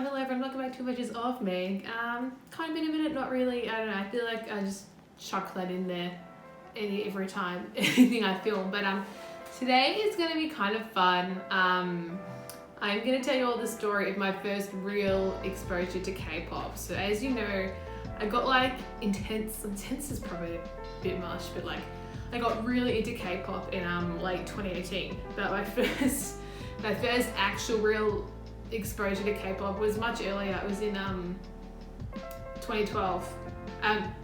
hello everyone, welcome back to Images of Meg. Kind of been a minute, not really, I don't know, I feel like I just chuck that in there every time, anything I film, but today is going to be kind of fun. I'm going to tell you all the story of my first real exposure to K-pop. So as you know, I got like intense is probably a bit much, but like I got really into K-pop in late 2018, but my first actual real exposure to K-pop was much earlier. It was in 2012.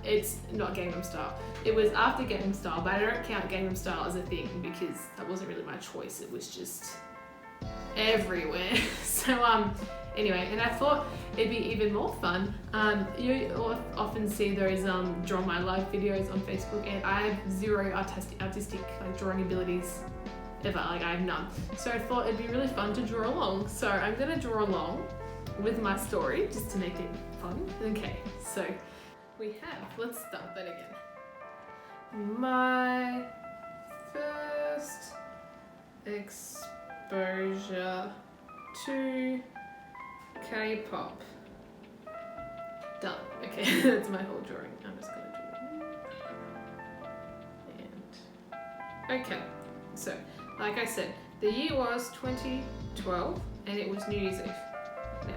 It's not ganGnaM Style. It was after ganGnaM Style, but I don't count ganGnaM Style as a thing because that wasn't really my choice. It was just everywhere. So anyway, and I thought it'd be even more fun. You often see those draw my life videos on Facebook, and I have zero artistic like drawing abilities ever, like I have none. So I thought it'd be really fun to draw along. So I'm gonna draw along with my story just to make it fun. Okay, so let's start that again. My first exposure to K-pop. Done. Okay, that's my whole drawing. I'm just gonna do it. And okay, so like I said, the year was 2012 and it was New Year's Eve. Now,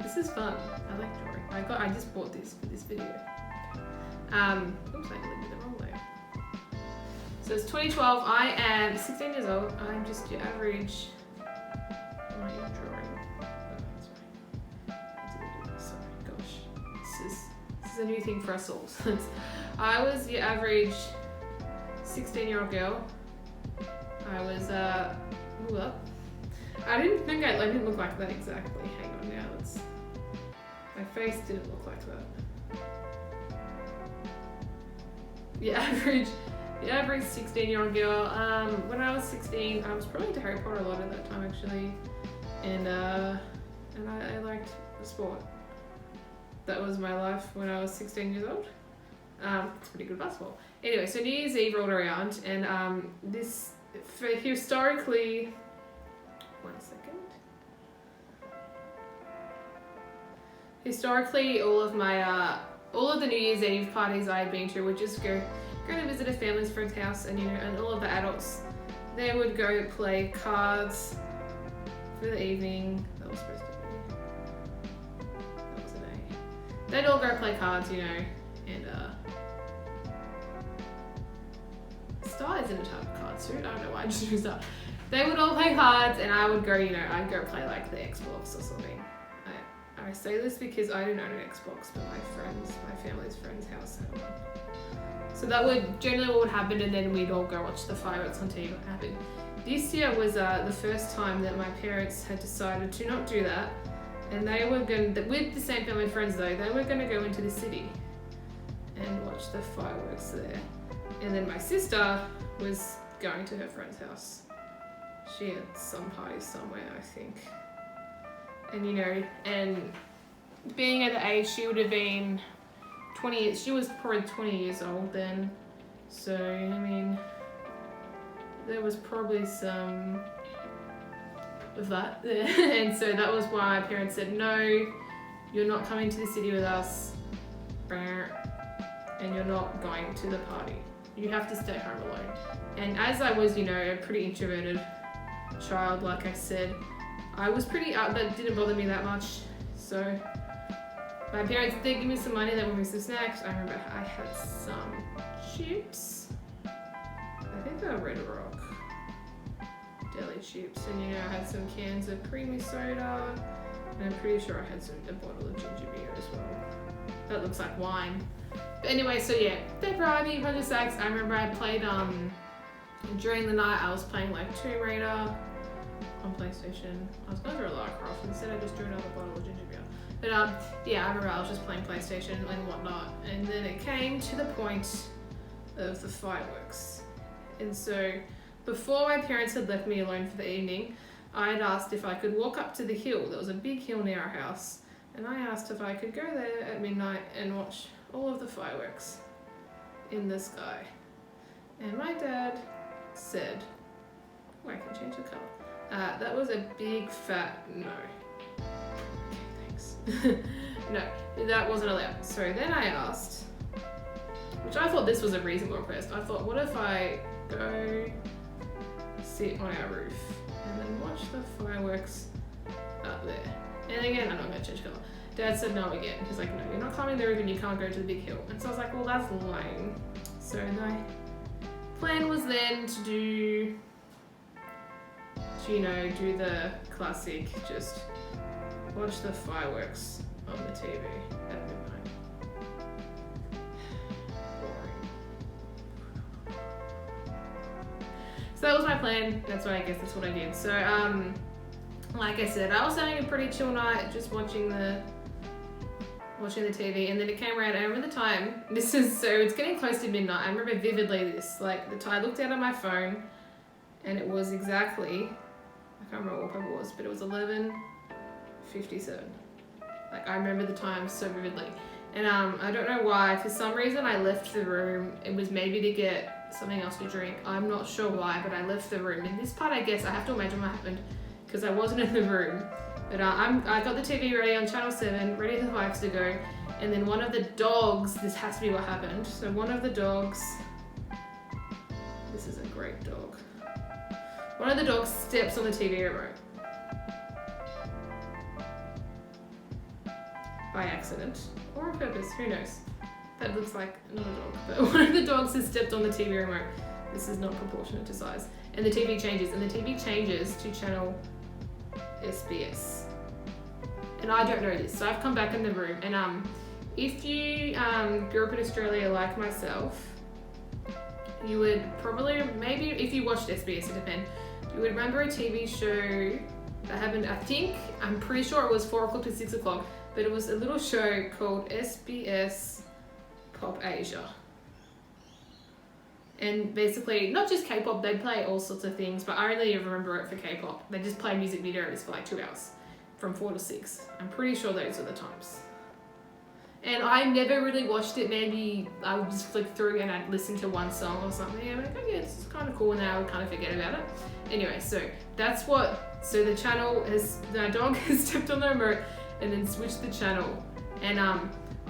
this is fun. I like drawing. I just bought this for this video. Oops, I did the wrong way. So it's 2012. I am 16 years old. I'm just your average. Why are you drawing? Sorry, gosh. This is a new thing for us all. I was your average 16-year-old girl. I was I didn't think I didn't look like that exactly. Hang on now, my face didn't look like that. The average 16-year-old girl. When I was 16, I was probably into Harry Potter a lot at that time actually, and I liked the sport. That was my life when I was 16 years old. It's pretty good basketball. Anyway, so New Year's Eve rolled around, and historically, one second. Historically, all of the New Year's Eve parties I had been to would just go to visit a family's friend's house, and and all of the adults, they would go play cards for the evening. That was supposed to be. That was an A. They'd all go play cards, and Star isn't a type of card suit. I don't know why I just used that. They would all play cards, and I would go, I'd go play like the Xbox or something. I say this because I didn't own an Xbox, but my family's friend's house had one. So that would generally what would happen, and then we'd all go watch the fireworks on TV. What happened? This year was the first time that my parents had decided to not do that, and they were with the same family friends though, they were going to go into the city and watch the fireworks there. And then my sister was going to her friend's house. She had some party somewhere, I think. And and being at the age, she would have been 20, she was probably 20 years old then. So, there was probably some of that there. And so that was why my parents said, no, you're not coming to the city with us. And you're not going to the party. You have to stay home alone. And as I was, a pretty introverted child, like I said, I was pretty that didn't bother me that much. So my parents did give me some money, they bought me some snacks. I remember I had some chips. I think they were Red Rock deli chips, and I had some cans of creamy soda, and I'm pretty sure I had a bottle of ginger beer as well. That looks like wine. But anyway, so yeah, they provided me a bunch of snacks. I remember I played during the night I was playing like Tomb Raider on PlayStation. I was going through a lot of craft, instead I just drew another bottle of ginger beer. But yeah, I remember I was just playing PlayStation and whatnot, and then it came to the point of the fireworks. And so before my parents had left me alone for the evening, I had asked if I could walk up to the hill. There was a big hill near our house, and I asked if I could go there at midnight and watch all of the fireworks in the sky. And my dad said, oh, I can change the colour. That was a big fat no. No, that wasn't allowed. So then I asked, which I thought this was a reasonable request. I thought, what if I go sit on our roof and then watch the fireworks up there? And again, I'm not going to change colour. Dad said no again. He's like, no, you're not climbing the roof and you can't go to the big hill. And so I was like, well, that's lame. So my plan was then to do the classic, just watch the fireworks on the TV at midnight. Boring. So that was my plan. That's why I guess that's what I did. So like I said, I was having a pretty chill night, just watching the TV, and then it came around. I remember the time. It's getting close to midnight. I remember vividly this. Like the time I looked out at my phone, and it was exactly, I can't remember what time it was, but it was 11:57. Like I remember the time so vividly, and I don't know why. For some reason, I left the room. It was maybe to get something else to drink. I'm not sure why, but I left the room. In this part, I guess I have to imagine what happened because I wasn't in the room. But I got the TV ready on channel 7, ready for the fireworks to go, and then one of the dogs. This has to be what happened. So one of the dogs. This is a great dog. One of the dogs steps on the TV remote. By accident. Or on purpose, who knows. That looks like not a dog. But one of the dogs has stepped on the TV remote. This is not proportionate to size. And the TV changes. And the TV changes to channel SBS. And I don't know this. So I've come back in the room. And if you grew up in Australia like myself, you would probably, maybe if you watched SBS, it depends, you would remember a TV show that happened, I'm pretty sure it was 4 o'clock to 6 o'clock, but it was a little show called SBS Pop Asia. And basically, not just K-pop, they play all sorts of things, but I only remember it for K-pop. They just play music videos for like 2 hours, from 4 to 6. I'm pretty sure those are the times. And I never really watched it. Maybe I would just flick through and I'd listen to one song or something. I'm like, okay, it's kind of cool, and then I would kind of forget about it. Anyway, so that's what, so the dog has stepped on the remote and then switched the channel. And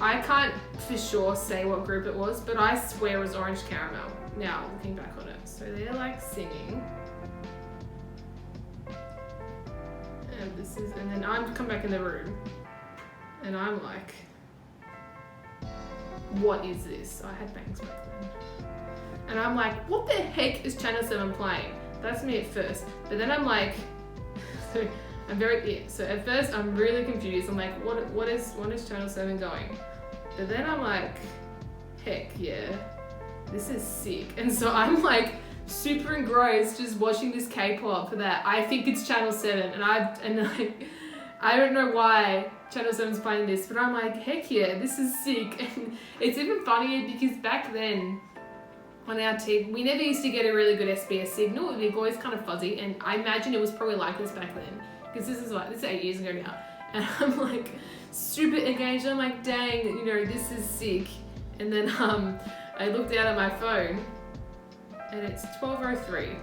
I can't for sure say what group it was, but I swear it was Orange Caramel, now looking back on it. So they're like singing. And then I'm come back in the room and I'm like, what is this? I had bangs back then. And I'm like, what the heck is Channel 7 playing? That's me at first. But then I'm like, so at first I'm really confused. I'm like, what is Channel 7 going? But then I'm like, heck yeah, this is sick. And so I'm like super engrossed just watching this K-pop that I think it's Channel 7, and I don't know why Channel 7's playing this, but I'm like, heck yeah, this is sick. And it's even funnier because back then on our TV, we never used to get a really good SBS signal. It was always kind of fuzzy, and I imagine it was probably like this back then because this is 8 years ago now. And I'm like super engaged. I'm like, dang, this is sick. And then I looked down at my phone and it's 12:03.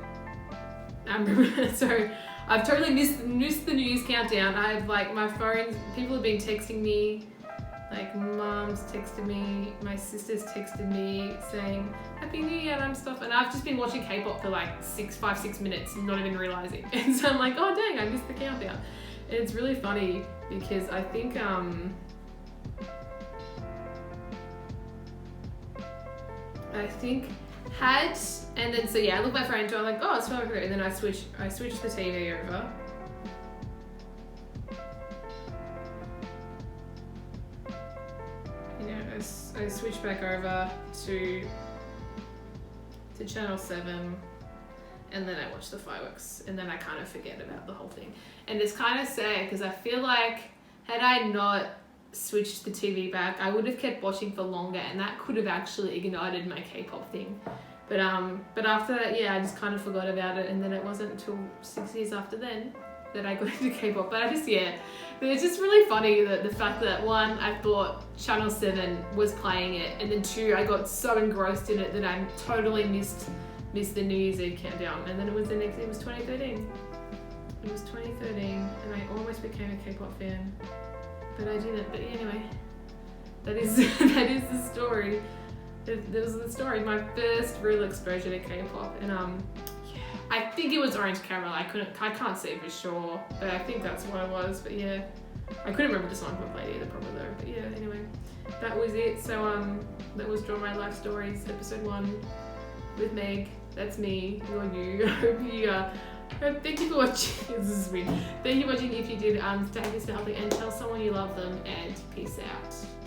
I remember, so I've totally missed the news countdown. I've like my phone, people have been texting me, like mom's texted me, my sister's texted me saying Happy New Year and stuff, and I've just been watching K-pop for like 5-6 minutes, not even realizing. And so I'm like, oh dang, I missed the countdown. And it's really funny because I think and then so yeah, I look at my phone and I'm like, oh, it's 12:03, and then I switch the TV over. I switch back over to Channel 7, and then I watch the fireworks, and then I kind of forget about the whole thing. And it's kind of sad because I feel like had I not switched the TV back, I would have kept watching for longer, and that could have actually ignited my K-pop thing. But after that, yeah, I just kind of forgot about it, and then it wasn't until 6 years after then that I got into K-pop. But but it's just really funny that the fact that 1, I thought Channel 7 was playing it, and then 2, I got so engrossed in it that I totally missed the New Year's Eve countdown. And then it was 2013. It was 2013, and I almost became a K-pop fan. but I didn't. But anyway, that is that is the story. That was the story. My first real exposure to K-pop, and yeah, I think it was Orange Caramel. I can't say for sure, but I think that's what it was. But yeah, I couldn't remember the song I played either, probably though. But yeah, anyway, that was it. So that was Draw My Life Stories, episode 1 with Meg. That's me. You're you. I hope you. Thank you for watching. This is weird. Thank you for watching. If you did, stay healthy and tell someone you love them. And peace out.